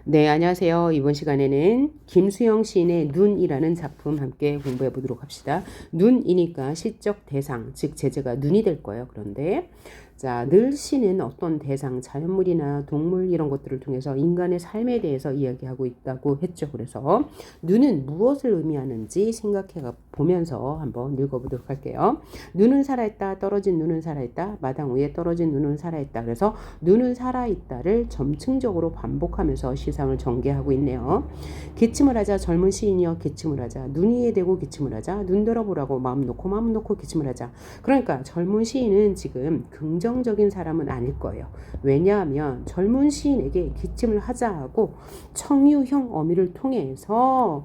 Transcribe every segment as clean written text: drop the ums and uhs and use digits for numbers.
네, 안녕하세요. 이번 시간에는 김수영 시인의 눈이라는 작품 함께 공부해 보도록 합시다. 눈이니까 시적 대상, 즉 제재가 눈이 될 거예요. 그런데 자, 늘 시는 어떤 대상, 자연물이나 동물 이런 것들을 통해서 인간의 삶에 대해서 이야기하고 있다고 했죠. 그래서 눈은 무엇을 의미하는지 생각해 보면서 한번 읽어보도록 할게요. 눈은 살아있다, 떨어진 눈은 살아있다, 마당 위에 떨어진 눈은 살아있다. 그래서 눈은 살아있다를 점층적으로 반복하면서 시상을 전개하고 있네요. 기침을 하자 젊은 시인이여 기침을 하자 눈 위에 대고 기침을 하자 눈 들어보라고 마음 놓고 기침을 하자. 그러니까 젊은 시인은 지금 긍정적인 사람은 아닐 거예요. 왜냐하면 젊은 시인에게 기침을 하자 하고 청유형 어미를 통해서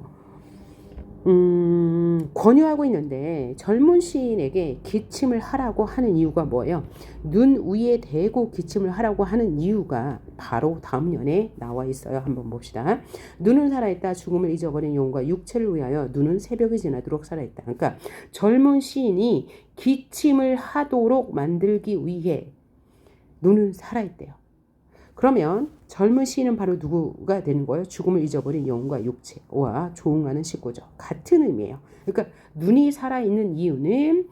권유하고 있는데 젊은 시인에게 기침을 하라고 하는 이유가 뭐예요? 눈 위에 대고 기침을 하라고 하는 이유가 바로 다음 연에 나와 있어요. 한번 봅시다. 눈은 살아있다. 죽음을 잊어버린 영혼과 육체를 위하여 눈은 새벽이 지나도록 살아있다. 그러니까 젊은 시인이 기침을 하도록 만들기 위해 눈은 살아있대요. 그러면 젊은 시인은 바로 누구가 되는 거예요? 죽음을 잊어버린 영혼과 육체와 조응하는 식구죠. 같은 의미예요. 그러니까 눈이 살아있는 이유는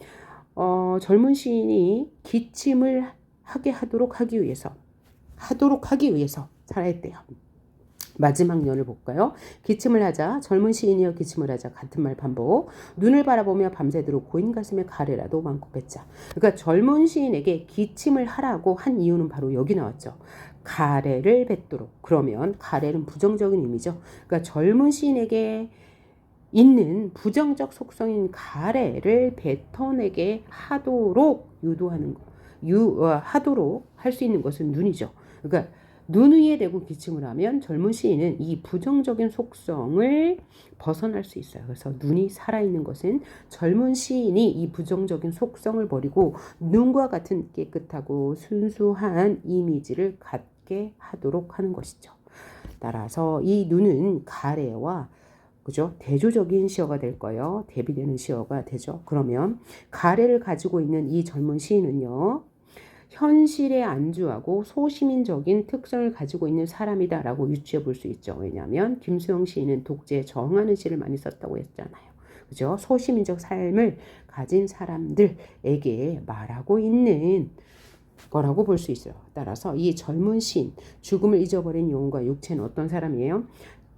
젊은 시인이 기침을 하도록 하기 위해서 살아있대요. 마지막 년을 볼까요? 기침을 하자 젊은 시인이여 기침을 하자 같은 말 반복. 눈을 바라보며 밤새도록 고인 가슴에 가래라도 많고 뱉자. 그러니까 젊은 시인에게 기침을 하라고 한 이유는 바로 여기 나왔죠. 가래를 뱉도록. 그러면 가래는 부정적인 의미죠. 그러니까 젊은 시인에게 있는 부정적 속성인 가래를 뱉어내게 하도록 유도하는 하도록 할 수 있는 것은 눈이죠. 그러니까 눈 위에 대고 기침을 하면 젊은 시인은 이 부정적인 속성을 벗어날 수 있어요. 그래서 눈이 살아있는 것은 젊은 시인이 이 부정적인 속성을 버리고 눈과 같은 깨끗하고 순수한 이미지를 갖게 하도록 하는 것이죠. 따라서 이 눈은 가래와 그죠? 대조적인 시어가 될 거예요. 대비되는 시어가 되죠. 그러면 가래를 가지고 있는 이 젊은 시인은요. 현실에 안주하고 소시민적인 특성을 가지고 있는 사람이다라고 유추해 볼 수 있죠. 왜냐하면 김수영 시인은 독재에 저항하는 시를 많이 썼다고 했잖아요. 그죠? 소시민적 삶을 가진 사람들에게 말하고 있는 거라고 볼 수 있어요. 따라서 이 젊은 시인, 죽음을 잊어버린 영혼과 육체는 어떤 사람이에요?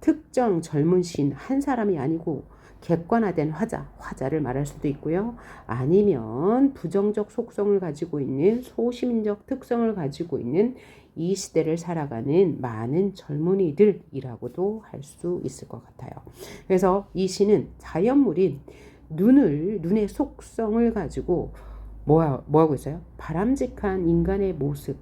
특정 젊은 시인 한 사람이 아니고 객관화된 화자를 말할 수도 있고요. 아니면 부정적 속성을 가지고 있는 소시민적 특성을 가지고 있는 이 시대를 살아가는 많은 젊은이들이라고도 할 수 있을 것 같아요. 그래서 이 시는 자연물인 눈의 속성을 가지고 뭐 하고 있어요? 바람직한 인간의 모습을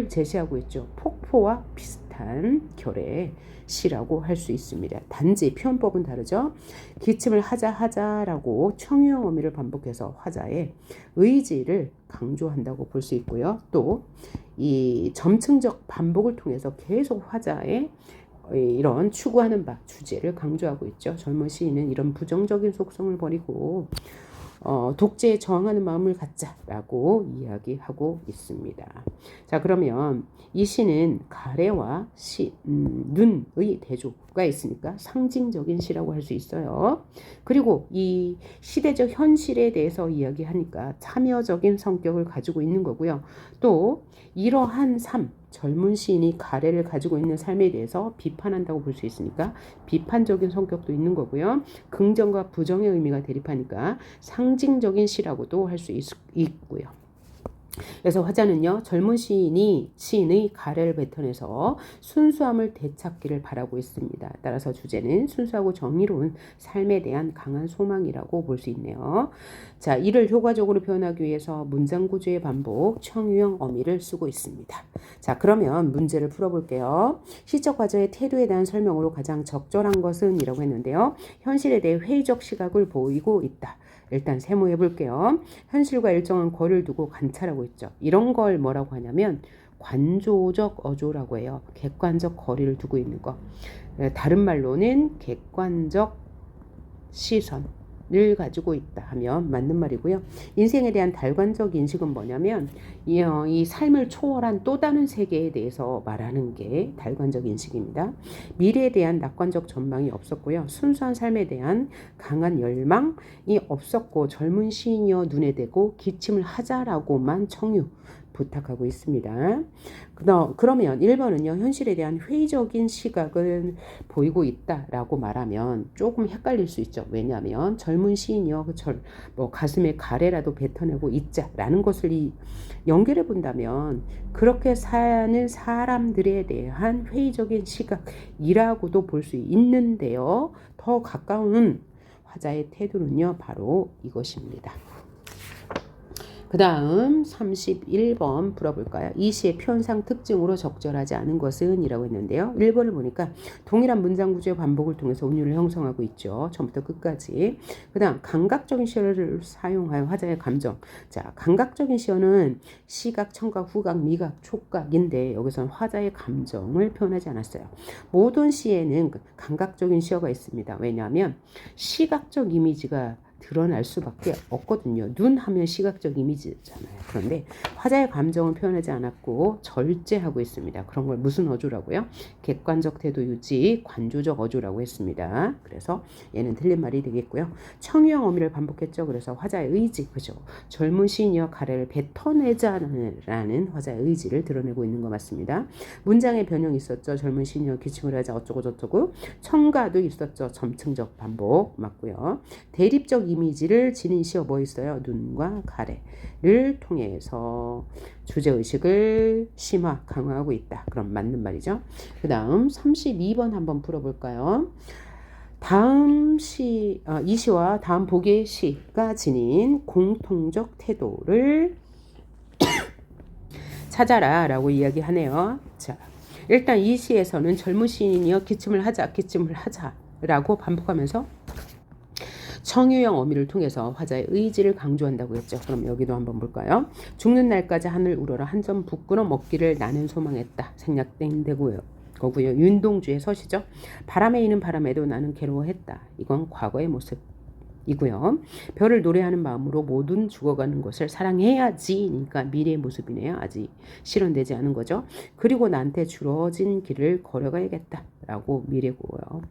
제시하고 있죠. 폭포와 비슷한 결의 시라고 할 수 있습니다. 단지 표현법은 다르죠. 기침을 하자라고 청유형 어미를 반복해서 화자의 의지를 강조한다고 볼 수 있고요. 또 이 점층적 반복을 통해서 계속 화자의 이런 추구하는 바, 주제를 강조하고 있죠. 젊은 시인은 이런 부정적인 속성을 버리고 독재에 저항하는 마음을 갖자라고 이야기하고 있습니다. 자, 그러면 이 시는 가래와 눈의 대조가 있으니까 상징적인 시라고 할 수 있어요. 그리고 이 시대적 현실에 대해서 이야기하니까 참여적인 성격을 가지고 있는 거고요. 또 이러한 젊은 시인이 가래를 가지고 있는 삶에 대해서 비판한다고 볼 수 있으니까 비판적인 성격도 있는 거고요. 긍정과 부정의 의미가 대립하니까 상징적인 시라고도 할 수 있고요. 그래서 화자는요, 젊은 시인의 가래를 뱉어내서 순수함을 되찾기를 바라고 있습니다. 따라서 주제는 순수하고 정의로운 삶에 대한 강한 소망이라고 볼 수 있네요. 자, 이를 효과적으로 표현하기 위해서 문장 구조의 반복, 청유형 어미를 쓰고 있습니다. 자, 그러면 문제를 풀어볼게요. 시적 과제의 태도에 대한 설명으로 가장 적절한 것은 이라고 했는데요. 현실에 대해 회의적 시각을 보이고 있다. 일단 세모해 볼게요. 현실과 일정한 거리를 두고 관찰하고 있죠. 이런 걸 뭐라고 하냐면 관조적 어조라고 해요. 객관적 거리를 두고 있는 거. 다른 말로는 객관적 시선. 을 가지고 있다 하면 맞는 말이고요. 인생에 대한 달관적 인식은 뭐냐면 이 삶을 초월한 또 다른 세계에 대해서 말하는 게 달관적 인식입니다. 미래에 대한 낙관적 전망이 없었고요. 순수한 삶에 대한 강한 열망이 없었고 젊은 시인이여 눈에 대고 기침을 하자라고만 청유 부탁하고 있습니다. 그러면 1번은요. 현실에 대한 회의적인 시각을 보이고 있다라고 말하면 조금 헷갈릴 수 있죠. 왜냐하면 젊은 시인이요. 가슴에 가래라도 뱉어내고 있자라는 것을 연결해 본다면 그렇게 사는 사람들에 대한 회의적인 시각이라고도 볼 수 있는데요. 더 가까운 화자의 태도는요. 바로 이것입니다. 그 다음 31번 풀어볼까요? 이 시의 표현상 특징으로 적절하지 않은 것은 이라고 했는데요. 1번을 보니까 동일한 문장 구조의 반복을 통해서 운율을 형성하고 있죠. 처음부터 끝까지. 그 다음 감각적인 시어를 사용하여 화자의 감정. 자, 감각적인 시어는 시각, 청각, 후각, 미각, 촉각인데 여기서는 화자의 감정을 표현하지 않았어요. 모든 시에는 감각적인 시어가 있습니다. 왜냐하면 시각적 이미지가 드러날 수밖에 없거든요. 눈 하면 시각적 이미지잖아요. 그런데 화자의 감정을 표현하지 않았고 절제하고 있습니다. 그런 걸 무슨 어조라고요? 객관적 태도 유지, 관조적 어조라고 했습니다. 그래서 얘는 틀린 말이 되겠고요. 청유형 어미를 반복했죠. 그래서 화자의 의지, 그죠? 젊은 시인이여 가래를 뱉어내자라는 화자의 의지를 드러내고 있는 것 같습니다. 문장의 변형이 있었죠. 젊은 시인이여 기침을 하자 어쩌고 저쩌고. 첨가도 있었죠. 점층적 반복 맞고요. 대립적 이미지를 지닌 시어 뭐 있어요? 눈과 가래를 통해서 주제의식을 심화, 강화하고 있다. 그럼 맞는 말이죠. 그 다음 32번 한번 풀어볼까요? 이 시와 다음 보기의 시가 지닌 공통적 태도를 찾아라 라고 이야기하네요. 자, 일단 이 시에서는 젊은 시인이여 기침을 하자 라고 반복하면서 청유형 어미를 통해서 화자의 의지를 강조한다고 했죠. 그럼 여기도 한번 볼까요? 죽는 날까지 하늘 우러러 한 점 부끄러 먹기를 나는 소망했다. 생략된 되고요. 거고요. 윤동주의 서시죠. 바람에 이는 바람에도 나는 괴로워했다. 이건 과거의 모습이고요. 별을 노래하는 마음으로 모든 죽어가는 것을 사랑해야지. 그러니까 미래의 모습이네요. 아직 실현되지 않은 거죠. 그리고 나한테 주어진 길을 걸어가야겠다. 라고 미래고요.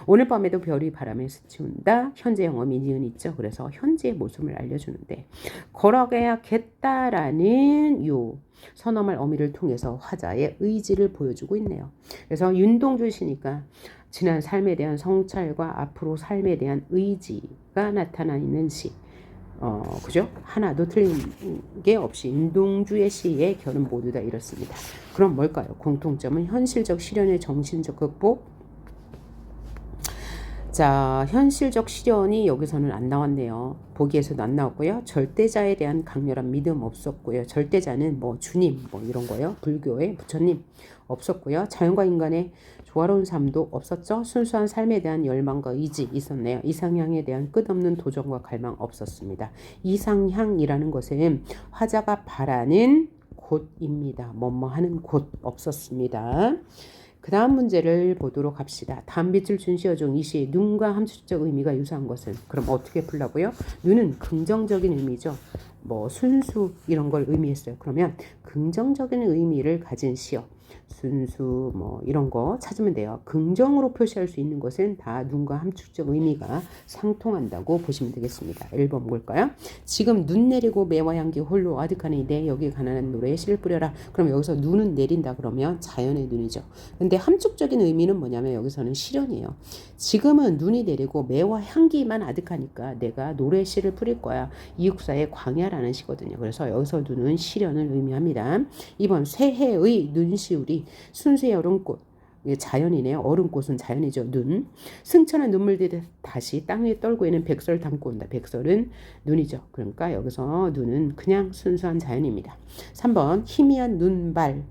오늘 밤에도 별이 바람에 스치운다. 현재 영어미 니은 있죠. 그래서 현재의 모습을 알려주는데 걸어가야겠다라는 요 선엄할 어미를 통해서 화자의 의지를 보여주고 있네요. 그래서 윤동주 시니까 지난 삶에 대한 성찰과 앞으로 삶에 대한 의지가 나타나 있는 시. 그죠? 하나도 틀린 게 없이 윤동주의 시의 결은 모두 다 이렇습니다. 그럼 뭘까요? 공통점은 현실적 실현의 정신적 극복. 자, 현실적 실현이 여기서는 안 나왔네요. 보기에서도 안 나왔고요. 절대자에 대한 강렬한 믿음 없었고요. 절대자는 뭐 주님 뭐 이런 거요. 불교의 부처님 없었고요. 자연과 인간의 조화로운 삶도 없었죠. 순수한 삶에 대한 열망과 의지 있었네요. 이상향에 대한 끝없는 도전과 갈망 없었습니다. 이상향이라는 것은 화자가 바라는 곳입니다. 뭐뭐하는 곳 없었습니다. 그 다음 문제를 보도록 합시다. 단빛을 준 시어 중 이 시의 눈과 함수적 의미가 유사한 것은 그럼 어떻게 풀라고요? 눈은 긍정적인 의미죠. 뭐 순수 이런 걸 의미했어요. 그러면 긍정적인 의미를 가진 시어 순수 뭐 이런 거 찾으면 돼요. 긍정으로 표시할 수 있는 것은 다 눈과 함축적 의미가 상통한다고 보시면 되겠습니다. 1번 볼까요? 지금 눈 내리고 매화 향기 홀로 아득하니 여기 가난한 노래에 씨를 뿌려라. 그럼 여기서 눈은 내린다 그러면 자연의 눈이죠. 근데 함축적인 의미는 뭐냐면 여기서는 실현이에요. 지금은 눈이 내리고 매화 향기만 아득하니까 내가 노래에 씨를 뿌릴 거야. 이육사의 광야라는 시거든요. 그래서 여기서 눈은 실현을 의미합니다. 2번 새해의 눈시울이 순수의 얼음꽃 자연이네요. 얼음꽃은 자연이죠. 눈 승천한 눈물들이 다시 땅 위에 떨고 있는 백설을 담고 온다. 백설은 눈이죠. 그러니까 여기서 눈은 그냥 순수한 자연입니다. 3번 희미한 눈발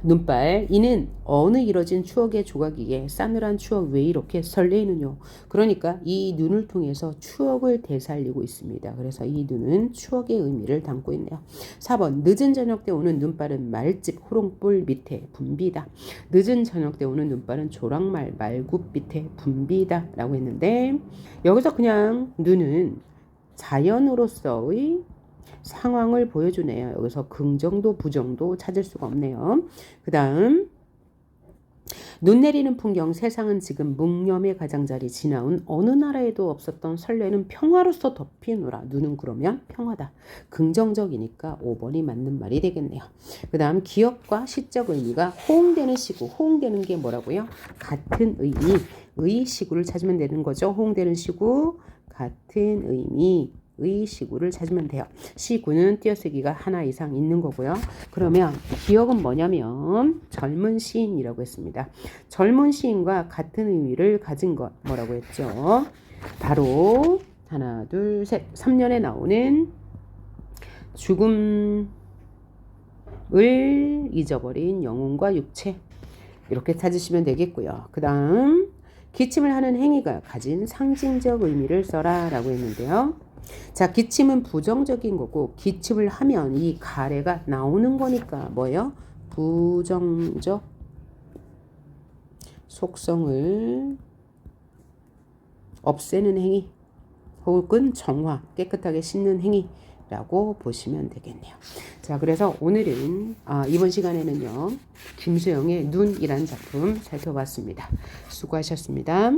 눈발 이는 어느 이뤄진 추억의 조각이기에 싸늘한 추억 왜 이렇게 설레이느뇨. 그러니까 이 눈을 통해서 추억을 되살리고 있습니다. 그래서 이 눈은 추억의 의미를 담고 있네요. 4번 늦은 저녁 때 오는 눈발은 말집 호롱불 밑에 분비다. 늦은 저녁 때 오는 눈발은 조랑말 말굽 밑에 분비다 라고 했는데 여기서 그냥 눈은 자연으로서의 상황을 보여주네요. 여기서 긍정도 부정도 찾을 수가 없네요. 그 다음 눈 내리는 풍경 세상은 지금 묵념의 가장자리 지나온 어느 나라에도 없었던 설레는 평화로서 덮이노라. 눈은 그러면 평화다. 긍정적이니까 5번이 맞는 말이 되겠네요. 그 다음 기억과 시적 의미가 호응되는 시구. 호응되는 게 뭐라고요? 같은 의미. 의 시구를 찾으면 되는 거죠. 호응되는 시구 같은 의미. 의 시구를 찾으면 돼요. 시구는 띄어쓰기가 하나 이상 있는 거고요. 그러면 기억은 뭐냐면 젊은 시인이라고 했습니다. 젊은 시인과 같은 의미를 가진 것 뭐라고 했죠? 바로 하나 둘 셋 3년에 나오는 죽음을 잊어버린 영혼과 육체 이렇게 찾으시면 되겠고요. 그 다음 기침을 하는 행위가 가진 상징적 의미를 써라 라고 했는데요. 자, 기침은 부정적인 거고 기침을 하면 이 가래가 나오는 거니까 뭐예요? 부정적 속성을 없애는 행위 혹은 정화, 깨끗하게 씻는 행위라고 보시면 되겠네요. 자, 그래서 오늘은 이번 시간에는요. 김수영의 눈이라는 작품 살펴봤습니다. 수고하셨습니다.